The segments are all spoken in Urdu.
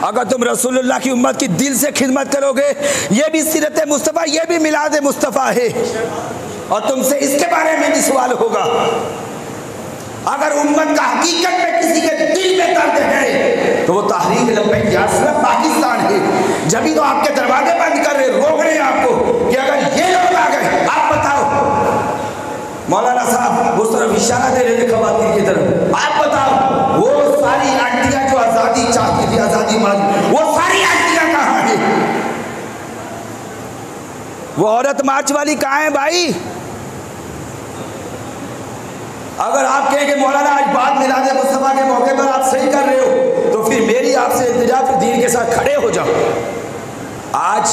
اگر تم رسول اللہ کی امت کی دل سے خدمت کرو گے، یہ بھی سیرت مصطفیٰ، یہ بھی میلاد مصطفیٰ ہے، اور تم سے اس کے بارے میں بھی سوال ہوگا۔ اگر امت کا حقیقت میں کسی کے دل میں درد ہے تو وہ تحریک لبیک یا رسول پاکستان ہے۔ جبھی تو آپ کے دروازے بند کر رہے، روک رہے ہیں آپ کو کہ اگر یہ لوگ آ گئے، آپ بتاؤ۔ مولانا صاحب اس طرف اشارہ دے رہے تھے خواتین کی طرف، آپ بتاؤ وہ ساری آنٹیاں جو آزادی چاہتی تھی، آزادی مانگتی، وہ ساری آنٹیاں کہاں ہیں؟ وہ عورت مارچ والی کہاں ہیں بھائی؟ اگر آپ کہیں کہ مولانا آج بات میلاد مصطفیٰ کے موقع پر آپ صحیح کر رہے ہو تو پھر میری آپ سے التجا، پھر دین کے ساتھ کھڑے ہو جاؤ۔ آج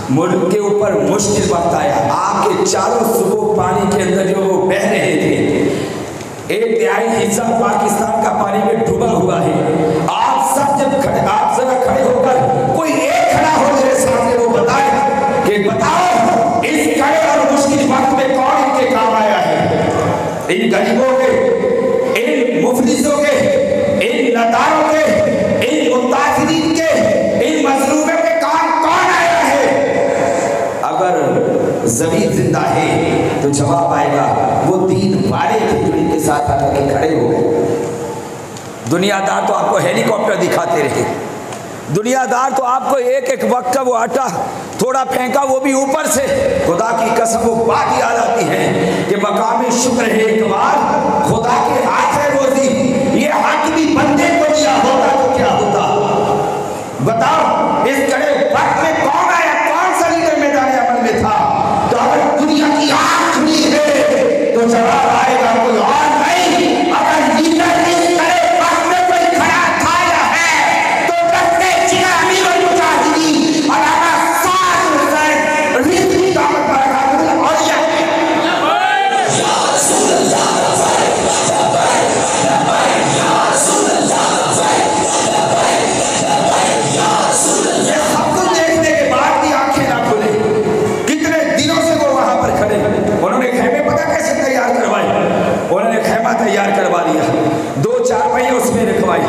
ملک کے اوپر مشکل وقت آیا، آپ کے چاروں صوبوں پانی کے اندر جو وہ بہہ رہے تھے، 1/3 حصہ پاکستان کا پانی میں ڈوبا ہوا ہے۔ آپ سب جب کھڑے، آپ ذرا کھڑے ہو کر کوئی ایک کھڑا ہو میرے سامنے، وہ بتائے کہ بتاؤ اس کھڑے اور مشکل وقت میں کون ان کے کام آیا ہے؟ ان غریبوں کے، ان مفلسوں کے، ان نداروں کے، ان متاثرین کے، ان مظلوموں کے کام کون آیا ہے؟ اگر ضمیر زندہ ہے تو جواب آئے گا وہ دین والے تھے جو ان کے ساتھ آ کے کھڑے ہو گئے۔ دنیا دار تو آپ کو ہیلی کاپٹر دکھاتے رہے، دنیا دار تو آپ کو ایک ایک وقت کا وہ آٹا تھوڑا پھینکا، وہ بھی اوپر سے۔ خدا کی قسم وہ بات یاد آتی ہے کہ مقام شکر ہے ایک بار، خدا کے ہاتھ ہے روزی، یہ حق بھی بندے کو دیا ہوتا تو کیا ہوتا؟ بتاؤ اس کڑے وقت میں کون آیا، کون سا لیڈر میدان عمل میں تھا؟ تو اگر دنیا کی آنکھ کھلی ہے تو جواب آئے گا کوئی اور نہیں۔ اگر لیڈر اس کڑے وقت میں کوئی کھڑا تھا یا ہے تو رکھتے چنا امیر المجاہدین علامہ سعد حسین رضوی دعوت برکاتہ اور تیار کروا لیا، 2 چارپائیاں اس میں رکھوائی،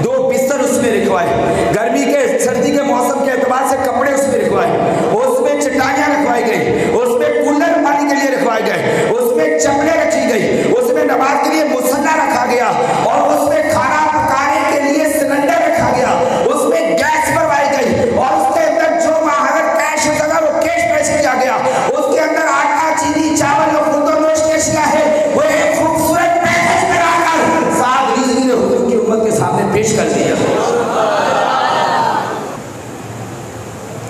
2 بستر اس میں رکھوائے، گرمی کے سردی کے موسم کے اعتبار سے کپڑے اس میں رکھوائے، اس میں چٹائیاں رکھوائی گئی، اس میں کولر پانی کے لیے رکھوائے گئے، اس میں چپلیں رکھی گئی، اس میں نماز کے لیے مصلی رکھا گیا، اور اس میں کھانا پکانے کے لیے سلنڈر رکھا گیا، اس میں گیس بھروائی گئی، اور اس کے اندر جو ماہر کیش ہوتا تھا وہ کیش پیش کیا گیا، اس کے اندر آٹا، چینی، چاول اور خود و نوش کے اشیاء ہے وہ ایک خوبصورت سامنے پیش کر دیا۔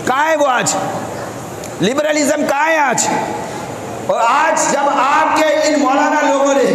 کہاں ہے وہ آج؟ لبرلزم کہاں ہے آج؟ اور آج جب آپ کے ان مولانا لوگوں نے